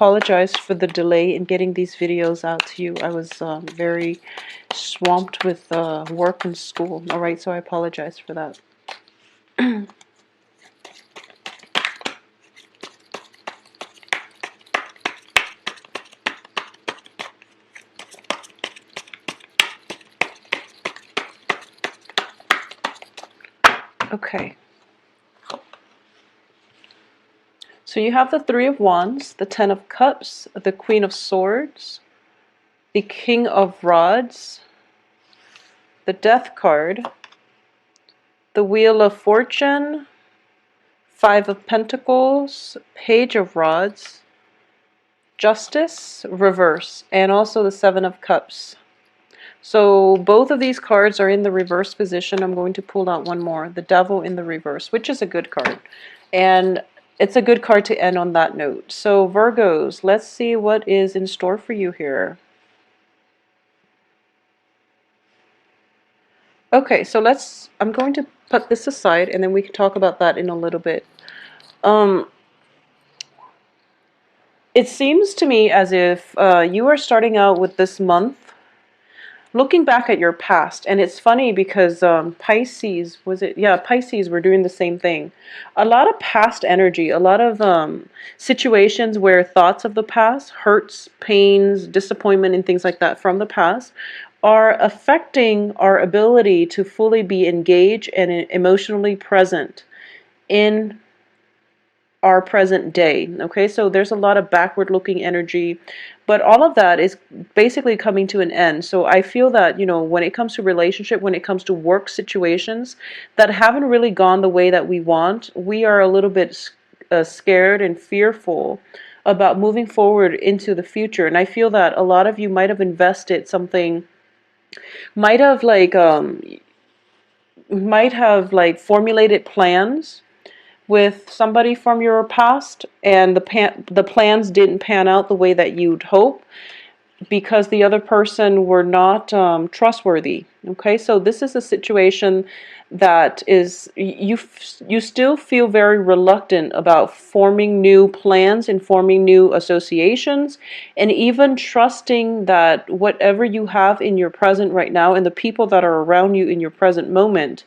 apologize for the delay in getting these videos out to you. I was very swamped with work and school. All right, so I apologize for that. Okay. So you have the Three of Wands, the Ten of Cups, the Queen of Swords, the King of Rods, the Death card, the Wheel of Fortune, Five of Pentacles, Page of Rods, Justice, reverse, and also the Seven of Cups. So both of these cards are in the reverse position. I'm going to pull out one more, the Devil in the reverse, which is a good card. And it's a good card to end on that note. So Virgos, let's see what is in store for you here. Okay, so I'm going to put this aside and then we can talk about that in a little bit. It seems to me as if you are starting out with this month looking back at your past, and it's funny because Pisces, was it? Yeah, Pisces were doing the same thing. A lot of past energy, a lot of situations where thoughts of the past, hurts, pains, disappointment, and things like that from the past are affecting our ability to fully be engaged and emotionally present in our present day. Okay, so there's a lot of backward looking energy, but all of that is basically coming to an end. So I feel that, you know, when it comes to relationship, when it comes to work situations that haven't really gone the way that we want, we are a little bit scared and fearful about moving forward into the future. And I feel that a lot of you might have invested something, might have like formulated plans with somebody from your past, and the plans didn't pan out the way that you'd hope because the other person were not trustworthy. Okay, so this is a situation that is you still feel very reluctant about forming new plans and forming new associations, and even trusting that whatever you have in your present right now and the people that are around you in your present moment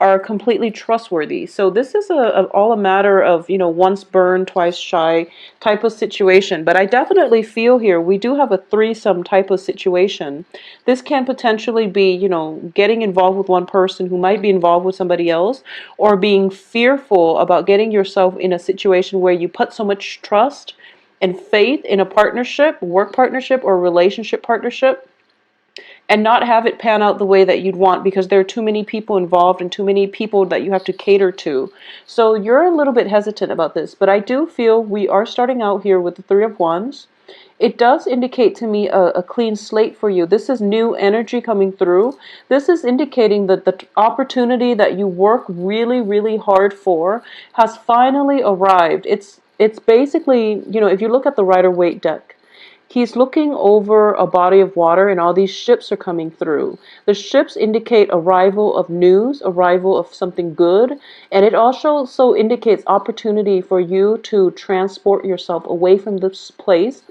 are completely trustworthy. So this is all a matter of, you know, once burned, twice shy type of situation. But I definitely feel here we do have a threesome type of situation. This can potentially be, you know, getting involved with one person who might be involved with somebody else, or being fearful about getting yourself in a situation where you put so much trust and faith in a partnership, work partnership, or relationship partnership, and not have it pan out the way that you'd want because there are too many people involved and too many people that you have to cater to. So you're a little bit hesitant about this, but I do feel we are starting out here with the Three of Wands. It does indicate to me a clean slate for you. This is new energy coming through. This is indicating that the opportunity that you work really, really hard for has finally arrived. It's basically, you know, if you look at the Rider-Waite deck, he's looking over a body of water and all these ships are coming through. The ships indicate arrival of news, arrival of something good, and it also indicates opportunity for you to transport yourself away from this place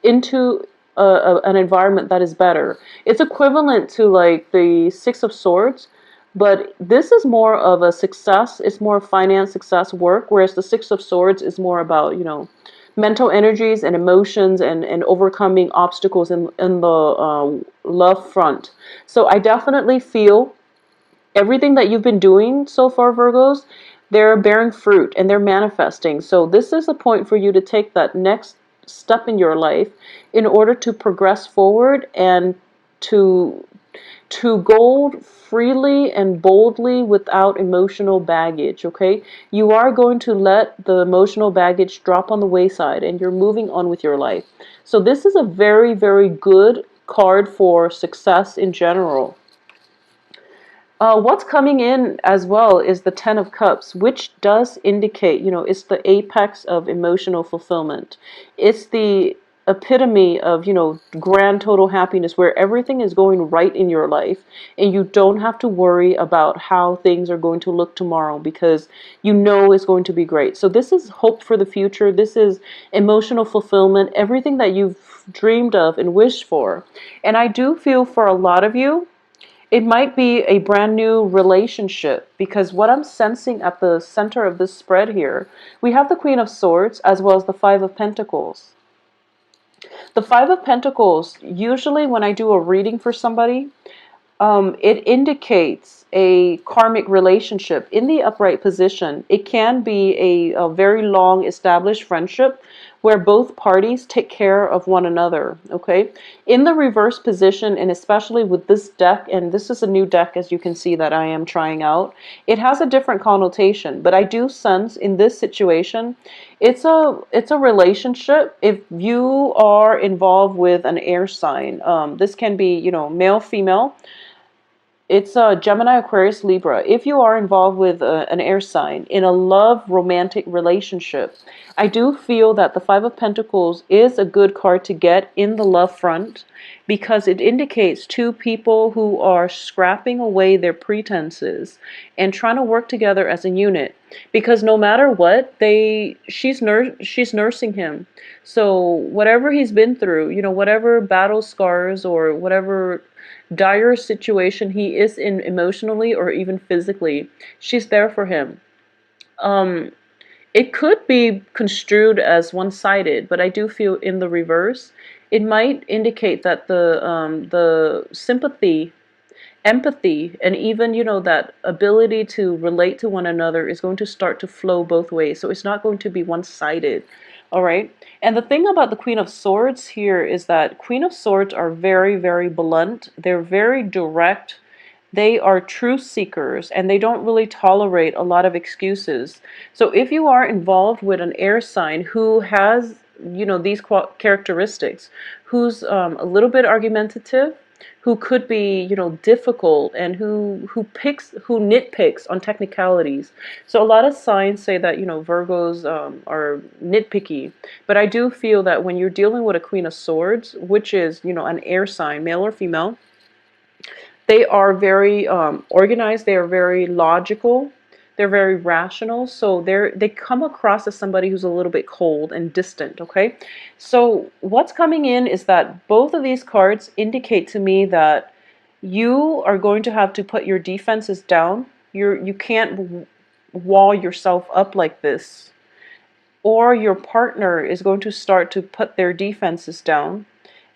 into an environment that is better. It's equivalent to like the Six of Swords, but this is more of a success. It's more finance, success, work, whereas the Six of Swords is more about, you know, mental energies and emotions and overcoming obstacles in the love front. So I definitely feel everything that you've been doing so far, Virgos, they're bearing fruit and they're manifesting. So this is a point for you to take that next step in your life in order to progress forward and to go freely and boldly without emotional baggage. Okay, you are going to let the emotional baggage drop on the wayside and you're moving on with your life. So this is a very, very good card for success in general. What's coming in as well is the Ten of Cups, which does indicate, you know, it's the apex of emotional fulfillment. It's the epitome of, grand total happiness where everything is going right in your life and you don't have to worry about how things are going to look tomorrow because you know it's going to be great. So this is hope for the future. This is emotional fulfillment, everything that you've dreamed of and wished for. And I do feel for a lot of you, it might be a brand new relationship because what I'm sensing at the center of this spread here, we have the Queen of Swords as well as the Five of Pentacles. The Five of Pentacles, usually when I do a reading for somebody, it indicates a karmic relationship in the upright position. It can be a very long established friendship where both parties take care of one another, okay? In the reverse position, and especially with this deck, and this is a new deck as you can see that I am trying out, it has a different connotation, but I do sense in this situation, it's a relationship. If you are involved with an air sign, this can be, male, female, it's Gemini, Aquarius, Libra. If you are involved with an air sign in a love romantic relationship, I do feel that the Five of Pentacles is a good card to get in the love front because it indicates two people who are scrapping away their pretenses and trying to work together as a unit. Because no matter what, she's nursing him. So whatever he's been through, whatever battle scars or whatever dire situation he is in emotionally or even physically, she's there for him. It could be construed as one-sided, but I do feel in the reverse, it might indicate that the sympathy, empathy, and even, that ability to relate to one another is going to start to flow both ways. So it's not going to be one-sided. All right. And the thing about the Queen of Swords here is that Queen of Swords are very, very blunt. They're very direct. They are truth seekers and they don't really tolerate a lot of excuses. So if you are involved with an air sign who has, these characteristics, who's a little bit argumentative, who could be, difficult, and who nitpicks on technicalities. So a lot of signs say that, Virgos are nitpicky, but I do feel that when you're dealing with a Queen of Swords, which is, an air sign, male or female, they are very organized, they are very logical, they're very rational, so they come across as somebody who's a little bit cold and distant, okay? So what's coming in is that both of these cards indicate to me that you are going to have to put your defenses down. You can't wall yourself up like this, or your partner is going to start to put their defenses down,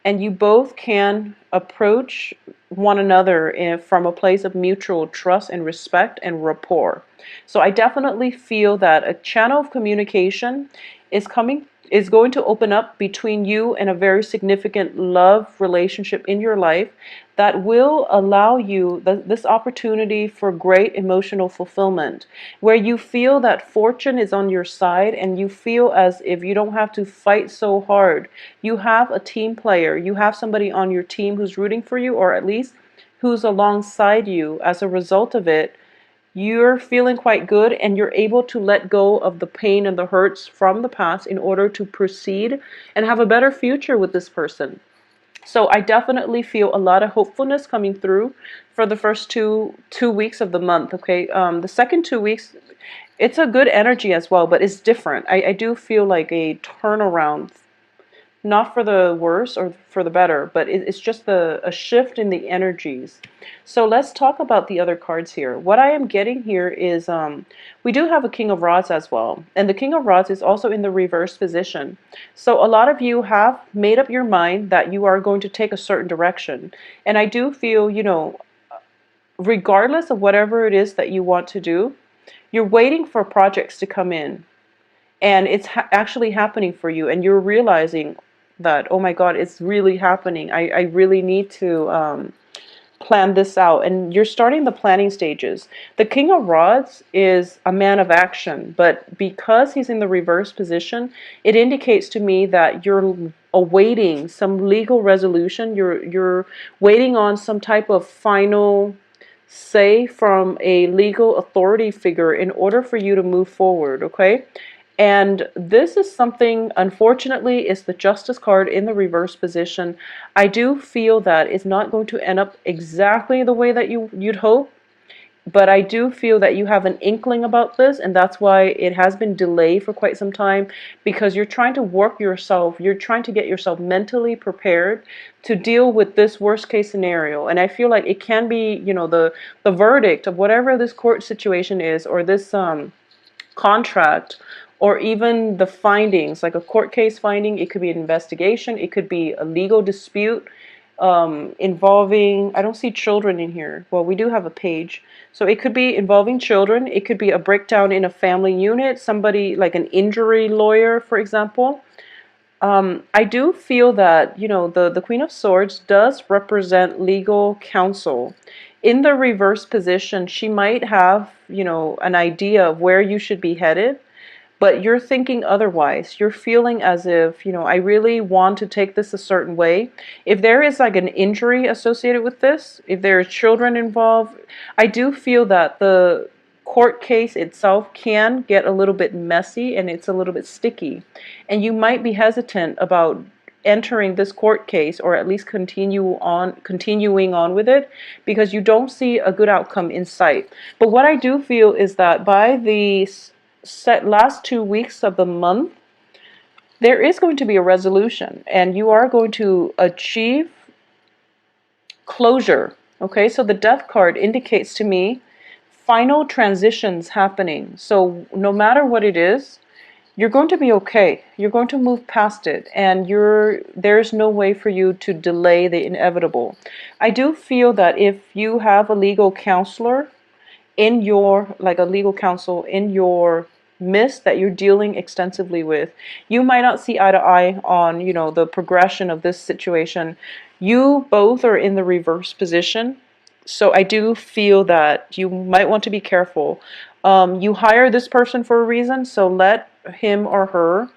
and you both can approach one another from a place of mutual trust and respect and rapport. So I definitely feel that a channel of communication is going to open up between you and a very significant love relationship in your life that will allow you this opportunity for great emotional fulfillment, where you feel that fortune is on your side and you feel as if you don't have to fight so hard. You have a team player, you have somebody on your team who's rooting for you, or at least who's alongside you. As a result of it, you're feeling quite good and you're able to let go of the pain and the hurts from the past in order to proceed and have a better future with this person. So I definitely feel a lot of hopefulness coming through for the first two weeks of the month, okay? The second 2 weeks, it's a good energy as well, but it's different. I do feel like a turnaround, not for the worse or for the better, but it's just a shift in the energies. So let's talk about the other cards here. What I am getting here is we do have a King of Rods as well. And the King of Rods is also in the reverse position. So a lot of you have made up your mind that you are going to take a certain direction. And I do feel, regardless of whatever it is that you want to do, you're waiting for projects to come in. And it's actually happening for you. And you're realizing that, oh my God, it's really happening. I really need to plan this out. And you're starting the planning stages. The King of Rods is a man of action, but because he's in the reverse position, it indicates to me that you're awaiting some legal resolution. You're waiting on some type of final say from a legal authority figure in order for you to move forward, okay? And this is something, unfortunately, is the Justice card in the reverse position. I do feel that it's not going to end up exactly the way that you'd hope, but I do feel that you have an inkling about this, and that's why it has been delayed for quite some time, because you're trying to work yourself, you're trying to get yourself mentally prepared to deal with this worst case scenario. And I feel like it can be, the verdict of whatever this court situation is, or this contract, or even the findings, like a court case finding. It could be an investigation, it could be a legal dispute involving, I don't see children in here. Well, we do have a page. So it could be involving children. It could be a breakdown in a family unit, somebody like an injury lawyer, for example. I do feel that, the Queen of Swords does represent legal counsel. In the reverse position, she might have, an idea of where you should be headed, but you're thinking otherwise. You're feeling as if, I really want to take this a certain way. If there is like an injury associated with this, if there are children involved, I do feel that the court case itself can get a little bit messy and it's a little bit sticky. And you might be hesitant about entering this court case, or at least continuing on with it, because you don't see a good outcome in sight. But what I do feel is that by the last 2 weeks of the month, there is going to be a resolution and you are going to achieve closure. Okay, so the Death card indicates to me final transitions happening. So no matter what it is, you're going to be okay. You're going to move past it, and there's no way for you to delay the inevitable. I do feel that if you have a legal counselor in your, like a legal counsel in your midst that you're dealing extensively with, you might not see eye to eye on, the progression of this situation. You both are in the reverse position. So I do feel that you might want to be careful. You hire this person for a reason, so let him or her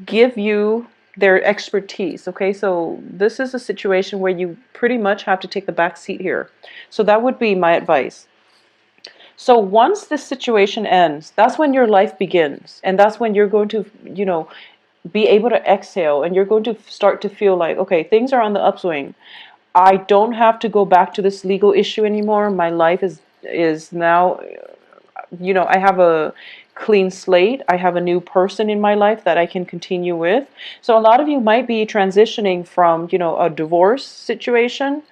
give you their expertise. Okay, so this is a situation where you pretty much have to take the back seat here. So that would be my advice. So once this situation ends, that's when your life begins. And that's when you're going to, be able to exhale, and you're going to start to feel like, okay, things are on the upswing. I don't have to go back to this legal issue anymore. My life is now, I have a clean slate. I have a new person in my life that I can continue with. So a lot of you might be transitioning from, a divorce situation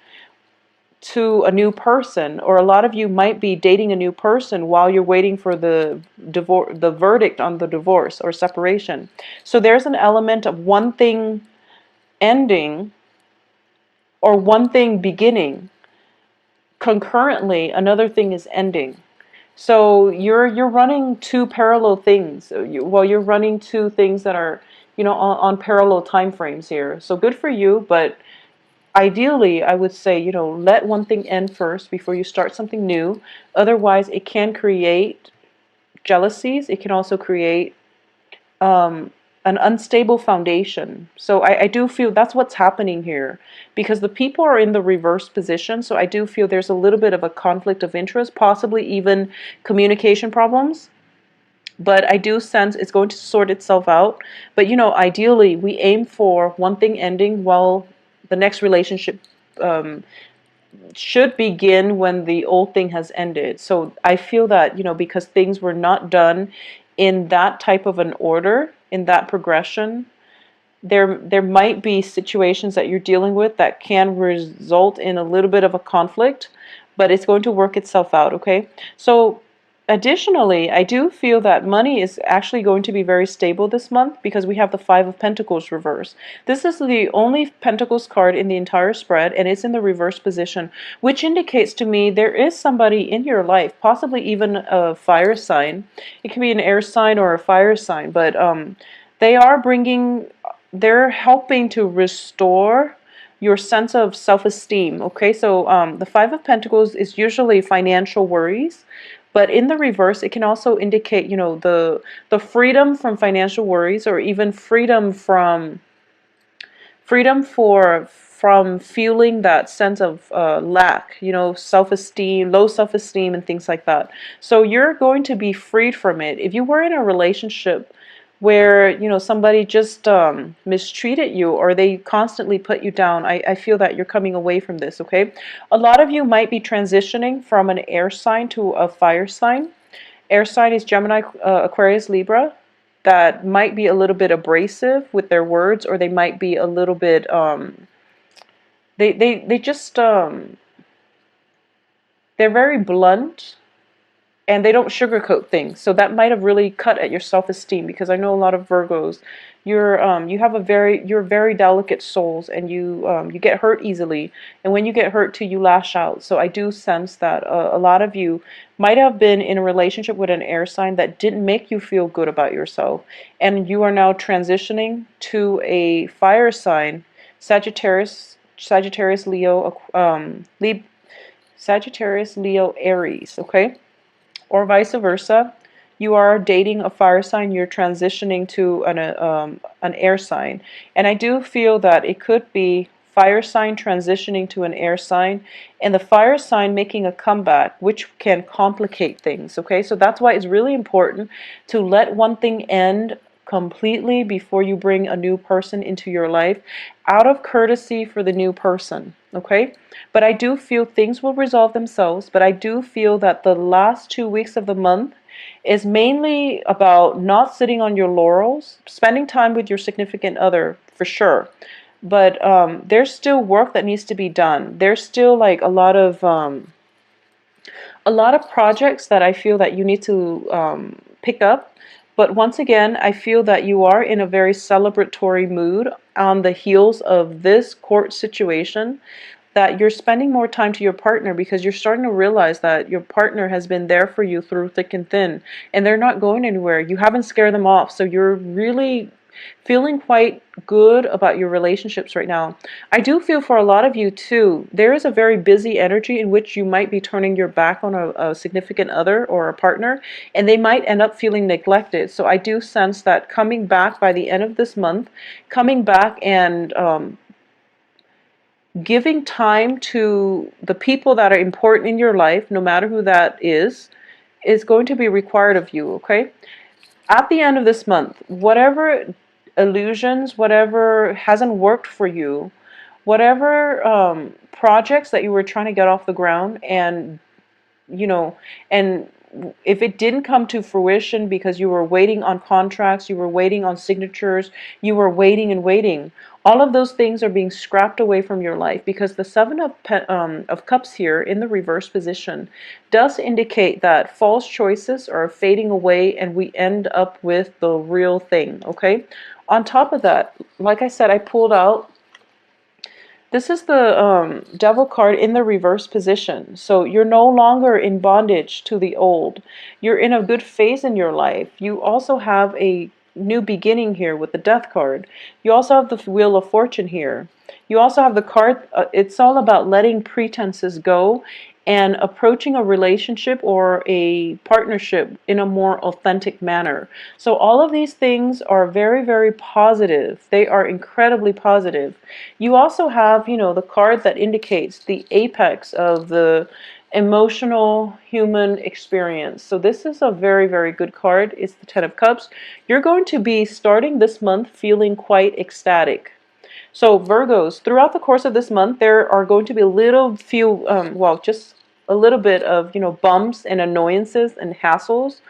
to a new person, or a lot of you might be dating a new person while you're waiting for the verdict on the divorce or separation. So there's an element of one thing ending or one thing beginning. Concurrently, another thing is ending. So you're running two parallel things. You're running two things that are, on parallel time frames here. So good for you, but ideally, I would say, let one thing end first before you start something new. Otherwise, it can create jealousies. It can also create an unstable foundation. So I do feel that's what's happening here, because the people are in the reverse position. So I do feel there's a little bit of a conflict of interest, possibly even communication problems. But I do sense it's going to sort itself out. But, ideally, we aim for one thing ending while the next relationship should begin when the old thing has ended. So I feel that, because things were not done in that type of an order, in that progression, there might be situations that you're dealing with that can result in a little bit of a conflict, but it's going to work itself out, okay? So additionally, I do feel that money is actually going to be very stable this month, because we have the Five of Pentacles reverse. This is the only Pentacles card in the entire spread, and it's in the reverse position, which indicates to me there is somebody in your life, possibly even a fire sign. It can be an air sign or a fire sign, but they're helping to restore your sense of self-esteem. Okay, so the Five of Pentacles is usually financial worries, but in the reverse, it can also indicate, the freedom from financial worries, or even freedom from feeling that sense of lack, self-esteem, low self-esteem, and things like that. So you're going to be freed from it. If you were in a relationship where somebody just mistreated you, or they constantly put you down. I feel that you're coming away from this, okay? A lot of you might be transitioning from an air sign to a fire sign. Air sign is Gemini, Aquarius, Libra. That might be a little bit abrasive with their words, or they might be a little bit they just they're very blunt, and they don't sugarcoat things. So that might have really cut at your self-esteem, because I know a lot of Virgos, you're very delicate souls, and you get hurt easily, and when you get hurt too, you lash out. So I do sense that a lot of you might have been in a relationship with an air sign that didn't make you feel good about yourself, and you are now transitioning to a fire sign, Sagittarius, Leo, Sagittarius, Leo, Aries, okay? Or vice versa. You are dating a fire sign, you're transitioning to an air sign. And I do feel that it could be fire sign transitioning to an air sign, and the fire sign making a comeback, which can complicate things, okay? So that's why it's really important to let one thing end completely before you bring a new person into your life, out of courtesy for the new person, okay? But I do feel things will resolve themselves, but I do feel that the last 2 weeks of the month is mainly about not sitting on your laurels, spending time with your significant other for sure. But there's still work that needs to be done. There's still like a lot of projects that I feel that you need to pick up. But once again, I feel that you are in a very celebratory mood on the heels of this court situation, that you're spending more time to your partner, because you're starting to realize that your partner has been there for you through thick and thin, and they're not going anywhere. You haven't scared them off, so you're really feeling quite good about your relationships right now. I do feel for a lot of you too, there is a very busy energy in which you might be turning your back on a significant other or a partner, and they might end up feeling neglected. So I do sense that coming back by the end of this month, coming back and giving time to the people that are important in your life, no matter who that is going to be required of you, okay? At the end of this month, whatever illusions, whatever hasn't worked for you, whatever projects that you were trying to get off the ground, and and if it didn't come to fruition because you were waiting on contracts, you were waiting on signatures, you were waiting and waiting, all of those things are being scrapped away from your life, because the Seven of Cups here in the reverse position does indicate that false choices are fading away, and we end up with the real thing, okay? On top of that, like I said, I pulled out, this is the Devil card in the reverse position. So you're no longer in bondage to the old. You're in a good phase in your life. You also have a new beginning here with the Death card. You also have the Wheel of Fortune here. You also have the card, it's all about letting pretenses go and approaching a relationship or a partnership in a more authentic manner. So all of these things are very, very positive. They are incredibly positive. You also have, the card that indicates the apex of the emotional human experience. So this is a very, very good card. It's the Ten of Cups. You're going to be starting this month feeling quite ecstatic. So Virgos, throughout the course of this month, there are going to be just a little bit of, bumps and annoyances and hassles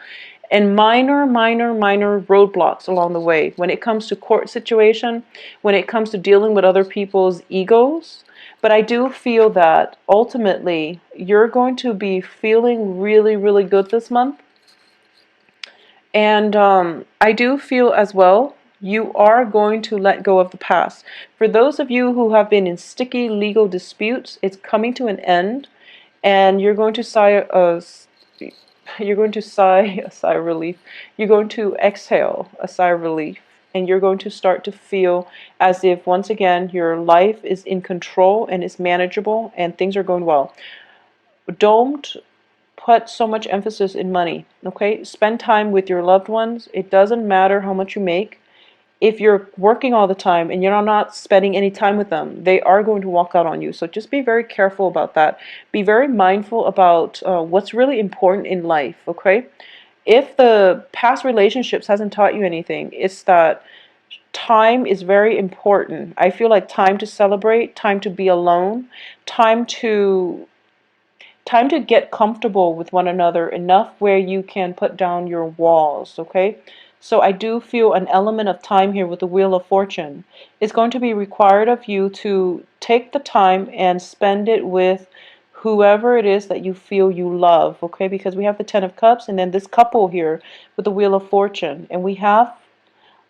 and minor, minor, minor roadblocks along the way. When it comes to court situation, when it comes to dealing with other people's egos. But I do feel that ultimately you're going to be feeling really, really good this month. And I do feel as well, you are going to let go of the past. For those of you who have been in sticky legal disputes, it's coming to an end, and you're going to sigh a sigh of relief. You're going to exhale a sigh of relief, and you're going to start to feel as if, once again, your life is in control and is manageable and things are going well. Don't put so much emphasis in money, okay? Spend time with your loved ones. It doesn't matter how much you make. If you're working all the time and you're not spending any time with them, they are going to walk out on you. So just be very careful about that. Be very mindful about what's really important in life, okay? if the past relationships hasn't taught you anything, it's that time is very important. I feel like time to celebrate, time to be alone, time to get comfortable with one another enough where you can put down your walls, okay? So I do feel an element of time here with the Wheel of Fortune. It's going to be required of you to take the time and spend it with whoever it is that you feel you love, okay? Because we have the Ten of Cups and then this couple here with the Wheel of Fortune. And we have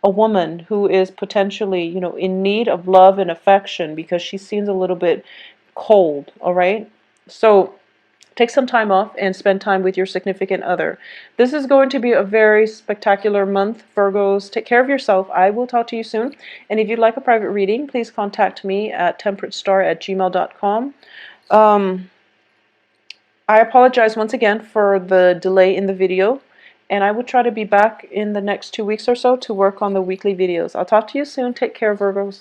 a woman who is potentially, in need of love and affection because she seems a little bit cold, all right? So take some time off and spend time with your significant other. This is going to be a very spectacular month, Virgos. Take care of yourself. I will talk to you soon. And if you'd like a private reading, please contact me at temperatestar@gmail.com. I apologize once again for the delay in the video, and I will try to be back in the next 2 weeks or so to work on the weekly videos. I'll talk to you soon. Take care, Virgos.